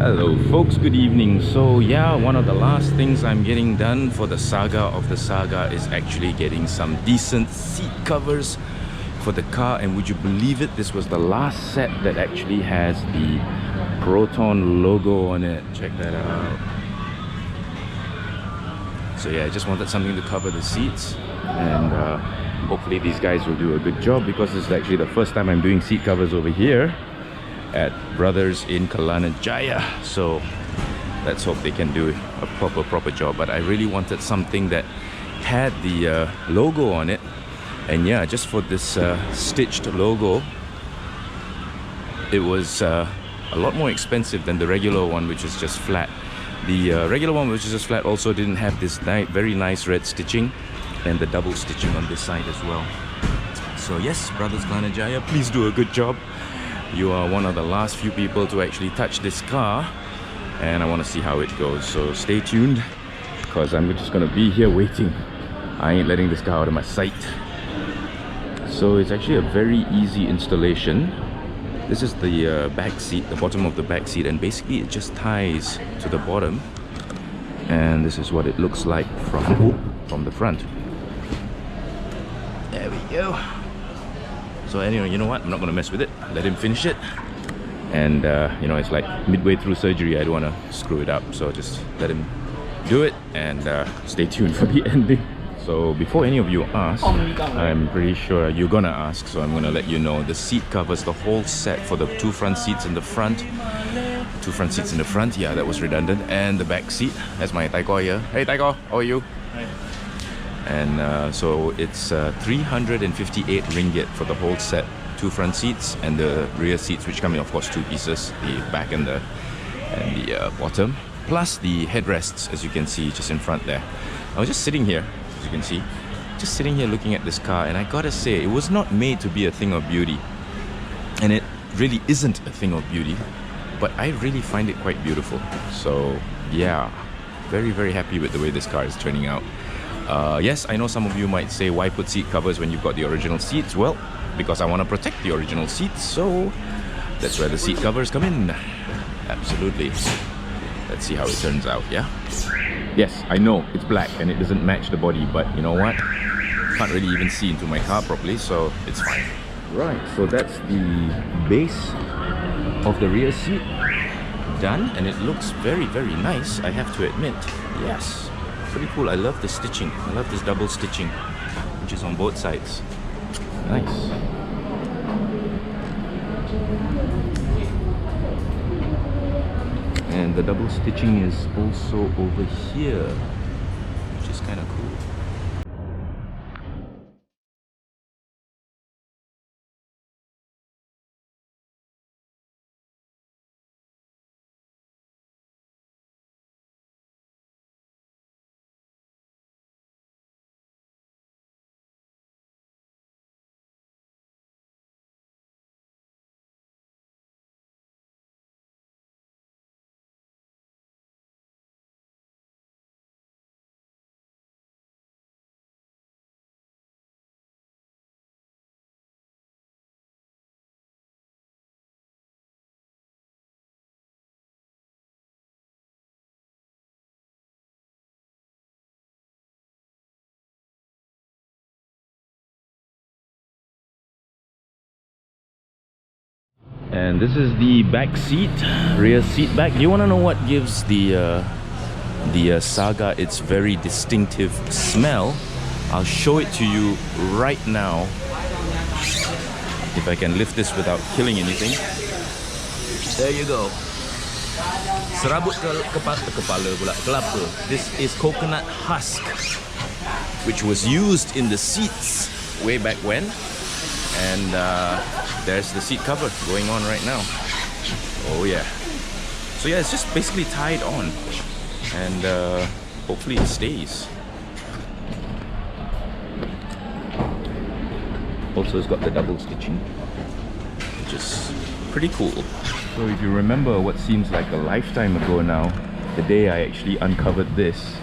Hello folks, good evening. So yeah, one of the last things I'm getting done for the saga of the saga is actually getting some decent seat covers for the car. And would you believe it, this was the last set that actually has the Proton logo on it. Check that out. So yeah, I just wanted something to cover the seats, and hopefully these guys will do a good job, because this is actually the first time I'm doing seat covers over here at Brothers in Kelana Jaya. So let's hope they can do a proper job. But I really wanted something that had the logo on it, and yeah, just for this stitched logo, it was a lot more expensive than the regular one, which is just flat. The regular one, which is just flat, also didn't have this very nice red stitching and the double stitching on this side as well. So yes, Brothers Kelana Jaya, please do a good job. You are one of the last few people to actually touch this car, and I want to see how it goes. So stay tuned, because I'm just going to be here waiting. I ain't letting this car out of my sight. So it's actually a very easy installation. This is the back seat, the bottom of the back seat, and basically it just ties to the bottom, and this is what it looks like from the front. There we go. So anyway, you know what, I'm not going to mess with it. Let him finish it, and you know, it's like midway through surgery, I don't want to screw it up, so just let him do it, and stay tuned for the ending. So before any of you ask, I'm pretty sure you're gonna ask, so I'm gonna let you know. The seat covers the whole set for the two front seats in the front. Two front seats in the front, yeah, that was redundant. And the back seat. That's my Taiko here. Hey Taiko, how are you? Hi. And so it's 358 ringgit for the whole set. Two front seats and the rear seats, which come in, of course, two pieces, the back and the bottom, plus the headrests, as you can see just in front there. I was just sitting here, you can see, just sitting here looking at this car, and I gotta say, it was not made to be a thing of beauty, and it really isn't a thing of beauty, but I really find it quite beautiful. So yeah, very happy with the way this car is turning out. Yes, I know some of you might say, why put seat covers when you've got the original seats? Well, because I want to protect the original seats, so that's where the seat covers come in. Absolutely. Let's see how it turns out, yeah? Yes, I know it's black and it doesn't match the body, but you know what? Can't really even see into my car properly, so it's fine. Right, so that's the base of the rear seat done, and it looks very nice, I have to admit. Yes, pretty cool. I love the stitching. I love this double stitching, which is on both sides. Nice. And the double stitching is also over here, which is kind of cool. And this is the back seat, rear seat back. Do you want to know what gives the Saga its very distinctive smell? I'll show it to you right now. If I can lift this without killing anything. There you go. Serabut kepala pula, kelapa. This is coconut husk, which was used in the seats way back when. And there's the seat cover going on right now. Oh yeah. So yeah, it's just basically tied on, and hopefully it stays. Also, it's got the double stitching, which is pretty cool. So if you remember what seems like a lifetime ago now, the day I actually uncovered this,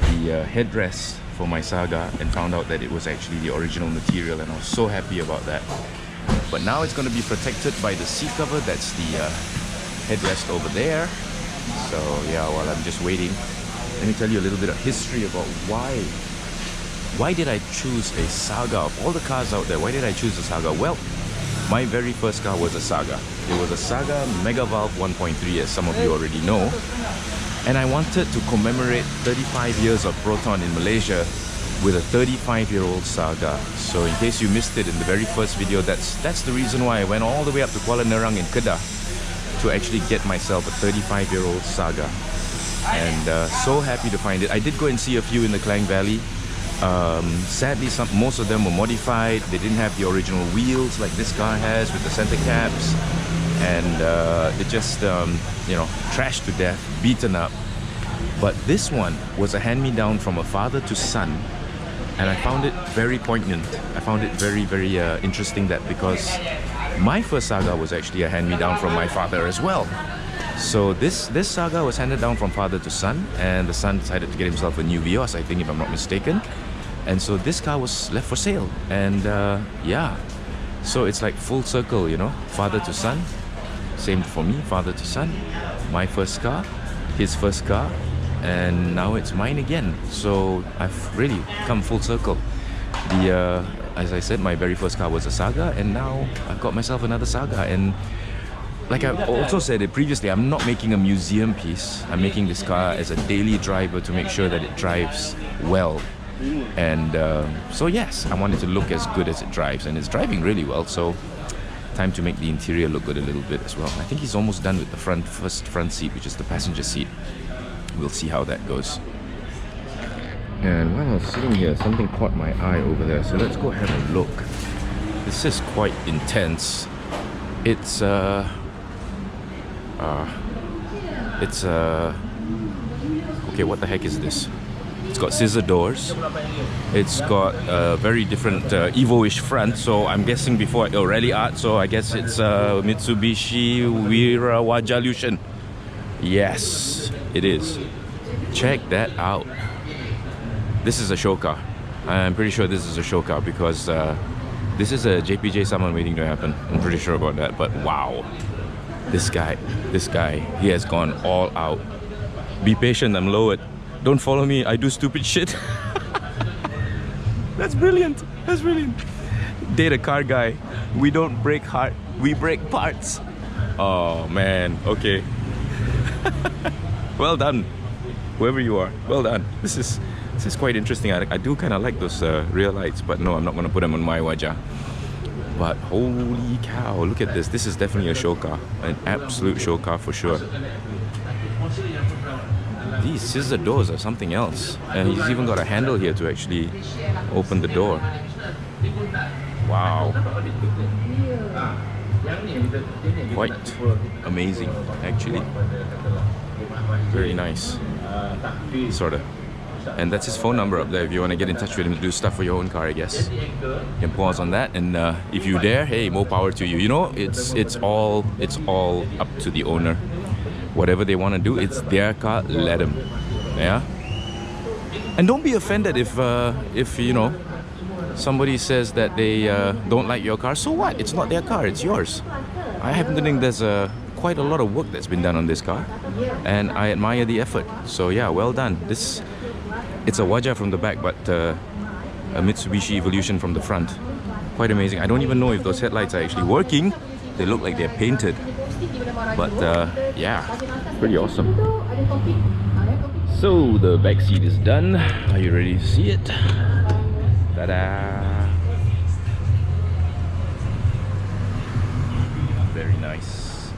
the headrest for my Saga, and found out that it was actually the original material, and I was so happy about that. But now it's going to be protected by the seat cover. That's the headrest over there. So yeah, while I'm just waiting, let me tell you a little bit of history about why did I choose a Saga. Of all the cars out there, why did I choose a Saga? Well, my very first car was a Saga. It was a Saga Mega Valve 1.3, as some of you already know. And I wanted to commemorate 35 years of Proton in Malaysia with a 35-year-old Saga. So in case you missed it in the very first video, that's the reason why I went all the way up to Kuala Nerang in Kedah to actually get myself a 35-year-old Saga. And so happy to find it. I did go and see a few in the Klang Valley. Sadly, most of them were modified. They didn't have the original wheels like this car has with the center caps. And it just, you know, trashed to death, beaten up. But this one was a hand-me-down from a father to son. And I found it very poignant. I found it very, very interesting that because my first Saga was actually a hand-me-down from my father as well. So this Saga was handed down from father to son, and the son decided to get himself a new Vios, I think, if I'm not mistaken. And so this car was left for sale. And yeah, so it's like full circle, you know, father to son. Same for me, father to son. My first car, his first car, and now it's mine again. So I've really come full circle. As I said, my very first car was a Saga, and now I've got myself another Saga. And like I also said it previously, I'm not making a museum piece. I'm making this car as a daily driver to make sure that it drives well. And so yes, I want it to look as good as it drives, and it's driving really well. So time to make the interior look good a little bit as well. I think he's almost done with the first front seat, which is the passenger seat. We'll see how that goes. And while I was sitting here, something caught my eye over there. So let's go have a look. This is quite intense. It's okay, what the heck is this? It's got scissor doors. It's got a very different Evo-ish front. So I'm guessing before Rally Art. So I guess it's Mitsubishi Wirawajalution. Yes, it is. Check that out. This is a show car. I'm pretty sure this is a show car because this is a JPJ summon waiting to happen. I'm pretty sure about that. But wow. This guy, he has gone all out. Be patient, I'm lowered. Don't follow me, I do stupid shit. That's brilliant, that's brilliant. Date a car guy. We don't break heart, we break parts. Oh man, okay. Well done, whoever you are, well done. This is quite interesting. I do kind of like those rear lights, but no, I'm not going to put them on my Wajah. But holy cow, look at this. This is definitely a show car. An absolute show car for sure. These scissor doors are something else. And he's even got a handle here to actually open the door. Wow. Quite amazing, actually. Very nice. Sort of. And that's his phone number up there if you want to get in touch with him to do stuff for your own car, I guess. You can pause on that, and if you dare, hey, more power to you. You know, it's all up to the owner. Whatever they want to do, it's their car, let them. Yeah? And don't be offended if you know, somebody says that they don't like your car. So what? It's not their car, it's yours. I happen to think there's quite a lot of work that's been done on this car, and I admire the effort. So yeah, well done. It's a Wajah from the back, but a Mitsubishi Evolution from the front. Quite amazing. I don't even know if those headlights are actually working. They look like they're painted. But yeah, pretty awesome. So the back seat is done. Are you ready to see it? Ta-da! Very nice.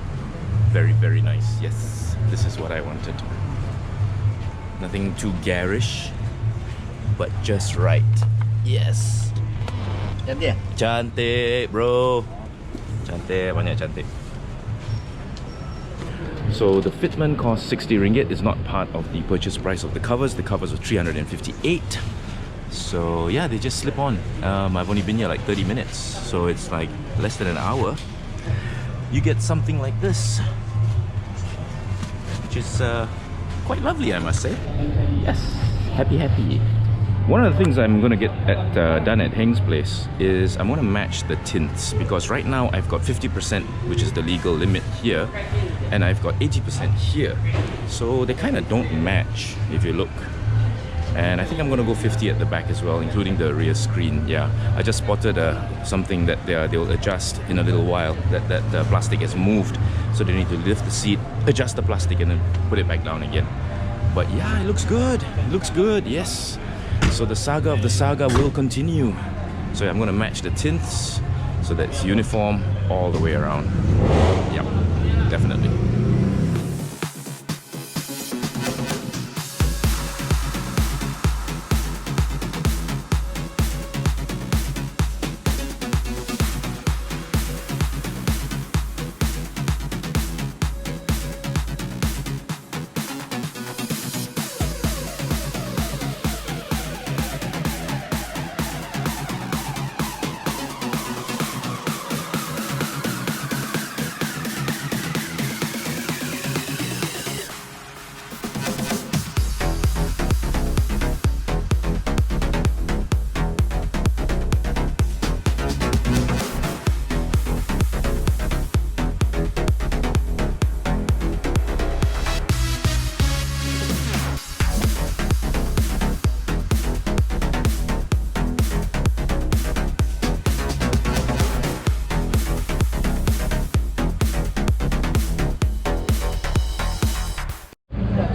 Very, very nice. Yes, this is what I wanted. Nothing too garish, but just right. Yes. Cantik? Cantik, bro. Cantik, banyak cantik. So the fitment cost 60 ringgit. It's not part of the purchase price of the covers. The covers are 358. So yeah, they just slip on. I've only been here like 30 minutes, so it's like less than an hour. You get something like this, which is quite lovely, I must say. Yes, happy. One of the things I'm going to get done at Heng's place is I'm going to match the tints, because right now I've got 50%, which is the legal limit here, and I've got 80% here. So they kind of don't match if you look. And I think I'm going to go 50 at the back as well, including the rear screen. Yeah, I just spotted something that they'll adjust in a little while, that the plastic has moved, so they need to lift the seat, adjust the plastic, and then put it back down again. But yeah, it looks good. It looks good, yes. So the saga of the saga will continue. So I'm going to match the tints so that it's uniform all the way around. Yep, definitely.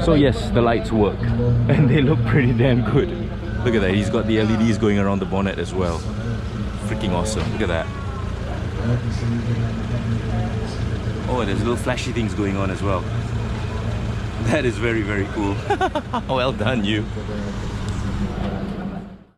So yes, the lights work and they look pretty damn good. Look at that, he's got the LEDs going around the bonnet as well. Freaking awesome, look at that. Oh, there's little flashy things going on as well. That is very, very cool. Well done, you.